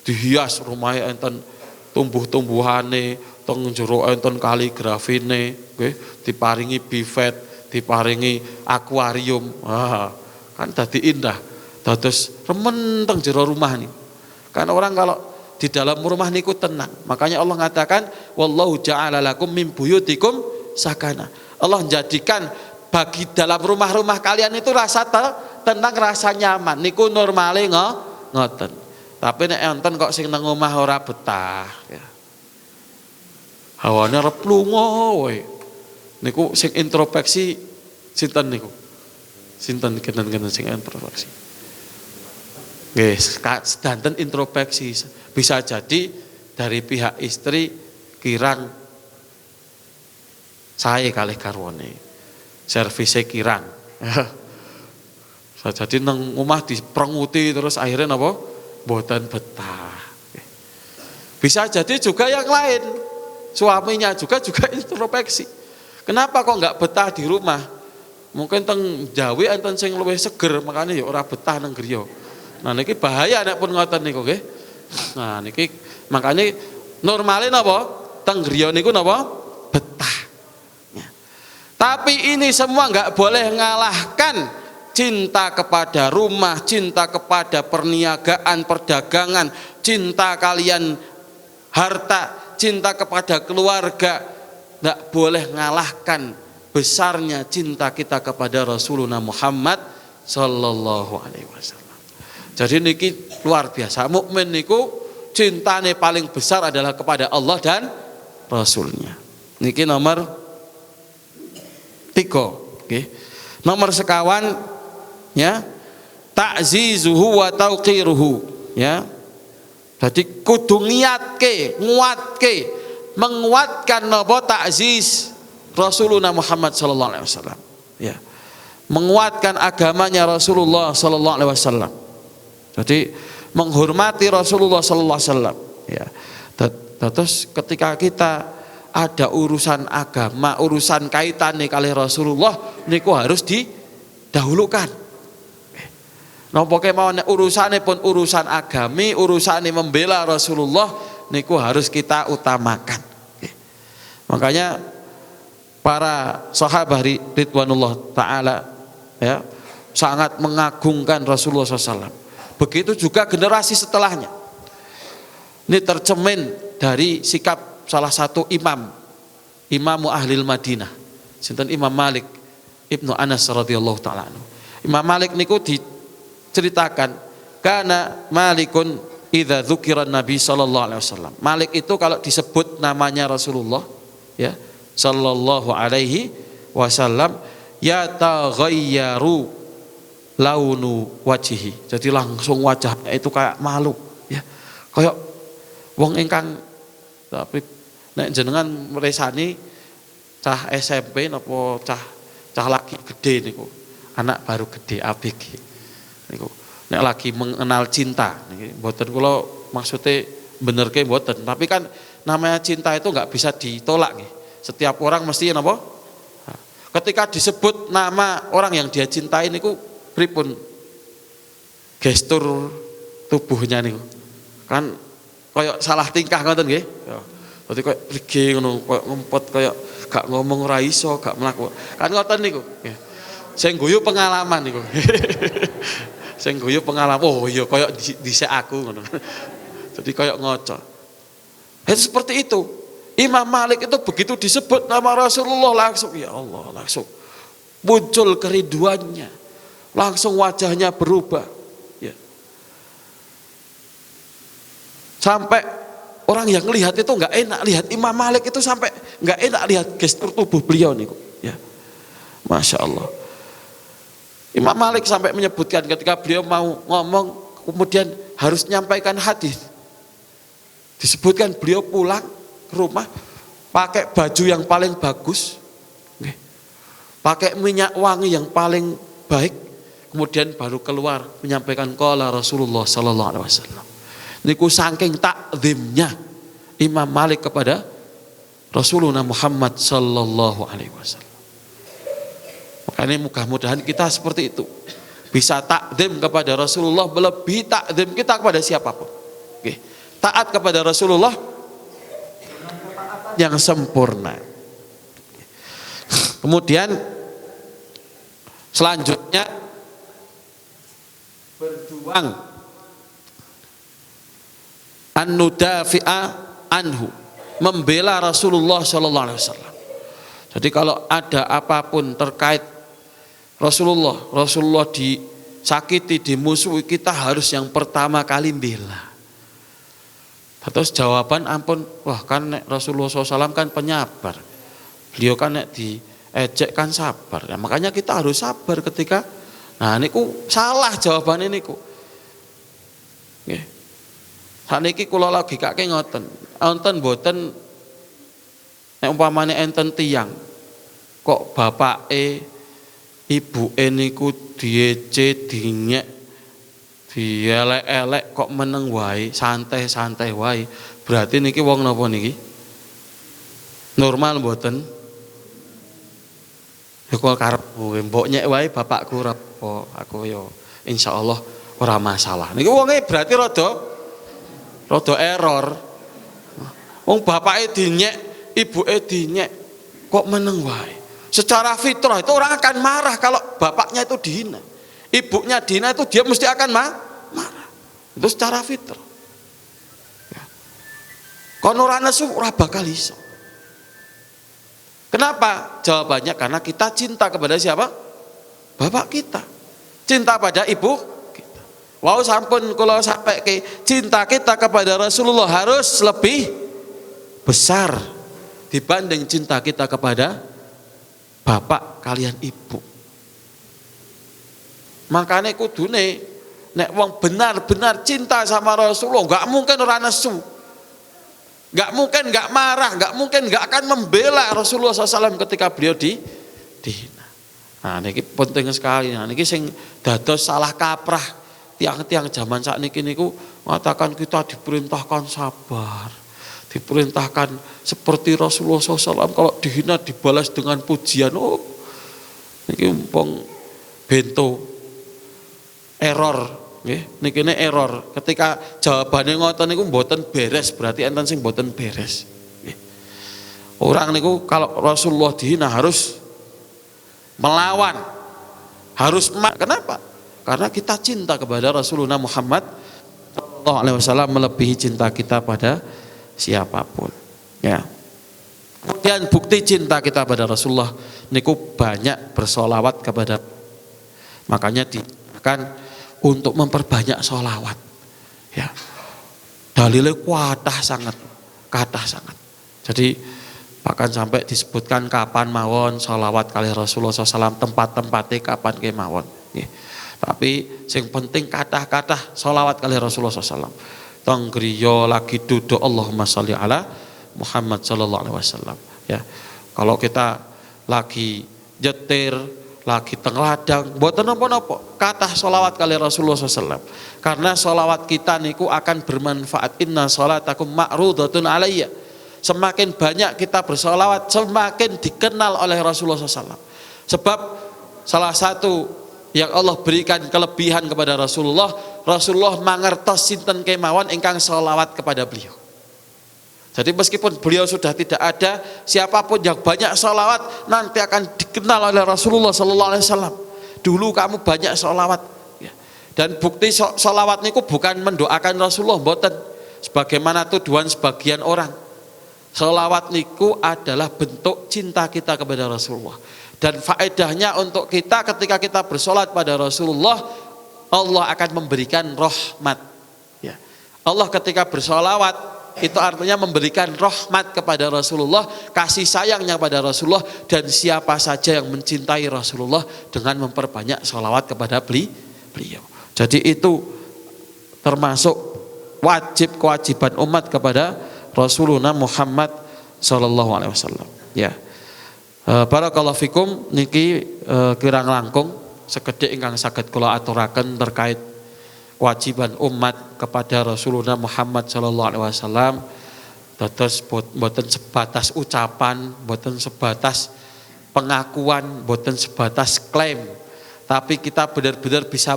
dihias rumahnya enten tumbuh-tumbuhane, teng jero enten kaligrafine, nggih, diparingi bifet, diparingi akuarium. Wah, kan dadi indah. Dados remen teng jero rumah nih. Karena orang kalau di dalam rumah niku tenang. Makanya Allah mengatakan, wallahu ja'ala lakum min buyutikum sakana. Allah menjadikan bagi dalam rumah-rumah kalian itu rasa tenang, rasa nyaman. Niku normale ngoten. Tapi nek enten kok sing nang omah ora betah, ya. Hawane arep lunga wae. Niku sing introspeksi sinten niku? Sinten kenen-kenen sing introspeksi? Nggih, sedanten introspeksi. Bisa jadi dari pihak istri kirang saya kalih garwane. Servise kirang. Bisa jadi nang omah diprenguti terus akhirnya napa? Mboten betah. Bisa jadi juga yang lain. Suaminya juga introspeksi. Kenapa kok enggak betah di rumah? Mungkin teng Jawi enten sing luwih seger, makanya ya ora betah nang griya. Nah niki bahaya nek pun ngoten niku nggih. Nah niki makanya normale napa? Teng griya niku napa? Betah. Ya. Tapi ini semua enggak boleh ngalahkan cinta kepada rumah, cinta kepada perniagaan, perdagangan, cinta kalian harta, cinta kepada keluarga. Enggak boleh ngalahkan besarnya cinta kita kepada Rasulullah Muhammad sallallahu alaihi wasallam. Jadi niki luar biasa. Mukmin niku cintane paling besar adalah kepada Allah dan Rasulnya. Niki nomor 3. Okay. Nomor sekawan, ya, ta'zizuhu wa tauqiruhu, ya. Jadi kudu niatke, nguatke, menguatkan napa ta'ziz Rasulullah Muhammad sallallahu alaihi wasallam. Ya. Menguatkan agamanya Rasulullah sallallahu alaihi wasallam. Jadi menghormati Rasulullah sallallahu alaihi wasallam, ya. Terus ketika kita ada urusan agama, urusan kaitan kali Rasulullah niku harus didahulukan. Napa kemawon urusane pun urusan agami, urusane membela Rasulullah niku harus kita utamakan. Makanya para sahabat ridwanullah taala ya sangat mengagungkan Rasulullah SAW. Begitu juga generasi setelahnya. Ini tercemin dari sikap salah satu imam ahlil Madinah, sinten Imam Malik Ibnu Anas radhiyallahu taala anhu. Imam Malik niku diceritakan karena Malikun idza dzukira Nabi sallallahu alaihi wasallam. Malik itu kalau disebut namanya Rasulullah ya sallallahu alaihi wasallam yataghayyaru launu wajhi. Jadi langsung wajahnya itu kayak malu ya. Kayak wong ingkang tapi nek jenengan meresani cah SMP napa cah lagi gede niku. Anak baru gede ABG niku. Nek lagi mengenal cinta niki mboten kula maksudnya benerke mboten, tapi kan namanya cinta itu enggak bisa ditolak nggih. Setiap orang mesti napa? Ketika disebut nama orang yang dia cintai niku pripun gestur tubuhnya niku. Kan koyo salah tingkah ngoten nggih. Dadi koyo prige ngono, koyo ngempet koyo gak ngomong ora iso, gak mlaku. Kan ngoten niku. Sing guyu pengalaman niku. Sing guyu pengalaman. Oh iya koyo dhisik aku ngono. Jadi koyo ngoco. Itu seperti itu. Imam Malik itu begitu disebut nama Rasulullah langsung ya Allah, langsung muncul kerinduannya. Langsung wajahnya berubah. Ya. Sampai orang yang lihat itu enggak enak lihat Imam Malik itu, sampai enggak enak lihat gestur tubuh beliau niku. Ya. Masya Allah. Imam Malik sampai menyebutkan ketika beliau mau ngomong kemudian harus menyampaikan hadis, disebutkan beliau pulang ke rumah pakai baju yang paling bagus, pakai minyak wangi yang paling baik, kemudian baru keluar menyampaikan qala Rasulullah sallallahu alaihi wasallam. Niku saking takzimnya Imam Malik kepada Rasulullah Muhammad sallallahu alaihi wasallam. Makanya mudah-mudahan kita seperti itu, bisa takzim kepada Rasulullah melebihi takzim kita kepada siapapun. Oke. Taat kepada Rasulullah yang sempurna. Kemudian selanjutnya berjuang an-nudafi'a anhu, membela Rasulullah sallallahu alaihi wasallam. Jadi kalau ada apapun terkait Rasulullah disakiti, dimusuhi, kita harus yang pertama kali bela. Terus jawaban ampun, wah kan Rasulullah SAW kan penyabar, beliau kan nek diejek kan sabar. Ya, makanya kita harus sabar ketika, nah niku salah jawaban ini ku. Nggih. Saniki kula lagi kake ngoten, enten boten nek umpamane enten tiyang kok bapake ibu niku diece dinyek dielek-elek kok meneng wae, santai-santai wae, berarti niki wong napa niki? Normal mboten? Ya kok karep mbok nyek wae bapakku repo, aku yo insyaallah ora masalah. Niki wonge berarti rada error. Wong bapake dinyek, ibuke dinyek kok meneng wae. Secara fitrah itu orang akan marah kalau bapaknya itu dihina, ibunya dihina, itu dia mesti akan marah. Itu secara fitrah. Ya. Kono ora nesu ora bakal iso. Kenapa? Jawabannya karena kita cinta kepada siapa? Bapak kita. Cinta pada ibu kita. Wow, sampun kalau sampai ke cinta kita kepada Rasulullah harus lebih besar dibanding cinta kita kepada bapak kalian ibu. Makanya kudune nek wong benar-benar cinta sama Rasulullah enggak mungkin ora nesu, enggak mungkin enggak marah, enggak mungkin enggak akan membela Rasulullah SAW ketika beliau dihina. Nah niki penting sekali. Nah niki sing dados salah kaprah tiang-tiang zaman sakniki niku mengatakan kita diperintahkan sabar, diperintahkan seperti Rasulullah SAW, kalau dihina dibalas dengan pujian. Oh, ini umpang bento error nggih niki error ketika jawabane ngoten niku mboten beres berarti enten sing mboten beres nggih. Orang niku kalau Rasulullah dihina harus melawan, harus kenapa? Karena kita cinta kepada Rasulullah Muhammad sallallahu alaihi wasallam melebihi cinta kita pada siapapun ya. Kemudian bukti cinta kita pada Rasulullah niku banyak bersolawat kepada, makanya diingatkan untuk memperbanyak solawat ya. Dalilnya kathah sangat. Jadi bahkan sampai disebutkan kapan mawon solawat kali Rasulullah SAW, tempat-tempatnya kapan kemawon ya. Tapi yang penting kathah-kathah solawat kali Rasulullah SAW. Tong griya lagi duduk Allahumma sholli ala Muhammad sallallahu alaihi wasallam ya. Kalau kita lagi nyetir, lagi teng ladang, mboten napa-napa, kathah selawat kali Rasulullah SAW. Karena selawat kita niku akan bermanfaat. Inna sholatakum ma'rudatun alayya. Semakin banyak kita bersolawat, semakin dikenal oleh Rasulullah SAW. Sebab salah satu yang Allah berikan kelebihan kepada Rasulullah, Rasulullah mangertos sinten kemawon ingkang selawat kepada beliau. Jadi meskipun beliau sudah tidak ada, siapapun yang banyak sholawat nanti akan dikenal oleh Rasulullah Sallallahu Alaihi Wasallam. Dulu kamu banyak sholawat, ya. Dan bukti sholawat niku bukan mendoakan Rasulullah, mboten. Sebagaimana tuduhan sebagian orang, sholawat niku adalah bentuk cinta kita kepada Rasulullah. Dan faedahnya untuk kita ketika kita bersolat pada Rasulullah, Allah akan memberikan rahmat. Ya. Allah ketika bersolawat itu artinya memberikan rahmat kepada Rasulullah, kasih sayangnya pada Rasulullah, dan siapa saja yang mencintai Rasulullah dengan memperbanyak sholawat kepada beliau. Jadi itu termasuk kewajiban umat kepada Rasulullah Muhammad sallallahu alaihi wasallam. Ya. Barakallahu fikum niki kirang langkung sekedhik ingkang saged kula aturaken terkait kewajiban umat kepada Rasulullah Muhammad sallallahu alaihi wasallam. Dados boten sebatas ucapan, boten sebatas pengakuan, boten sebatas klaim, tapi kita benar-benar bisa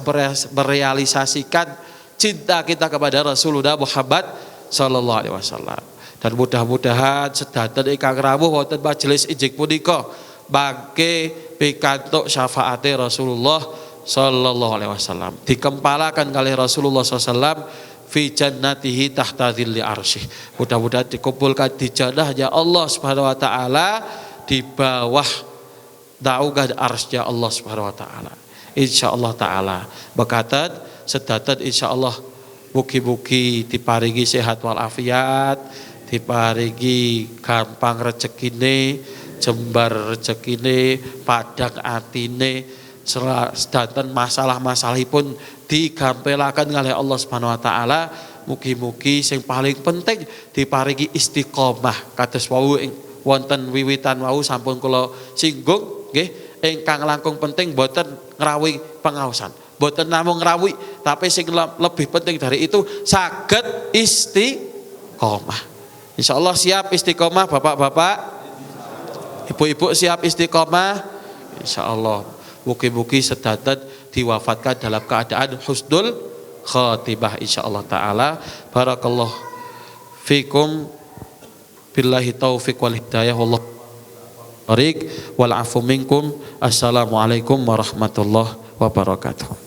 merealisasikan cinta kita kepada Rasulullah Muhammad sallallahu alaihi wasallam. Dan mudah-mudahan sedanten ingkang rawuh wonten majelis injing punika mangke pikantuk syafaate Rasulullah sallallahu alaihi wasallam, dikempalakan kali Rasulullah SAW fi jannatihi tahta dhilli arsyih. Mudah-mudahan dikumpulkan di jannahnya Allah Subhanahu wa taala di bawah naungan arsy Allah Subhanahu wa taala. Insyaallah taala. Bekatan sedanten insyaallah mugi-mugi diparingi sehat wal afiat, diparingi gampang rezekine, jembar rezekine, padang atine, sedanten masalah-masalahipun digampelaken kalih Allah Subhanahu wa taala. Mugi-mugi sing paling penting diparingi istiqomah kados wau wonten wiwitan wau sampun kula singgung nggih, ingkang langkung penting boten ngrawuhi pengaosan, boten namung ngrawuhi, tapi sing lebih penting dari itu saged istiqomah. Insyaallah siap istiqomah bapak-bapak, ibu-ibu siap istiqomah insyaallah. Mugi-mugi sedanten diwafatkan dalam keadaan husnul khatimah insyaallah taala. Barakallahu fikum billahi taufiq wal hidayah wallahu wal afu minkum. Assalamualaikum warahmatullahi wabarakatuh.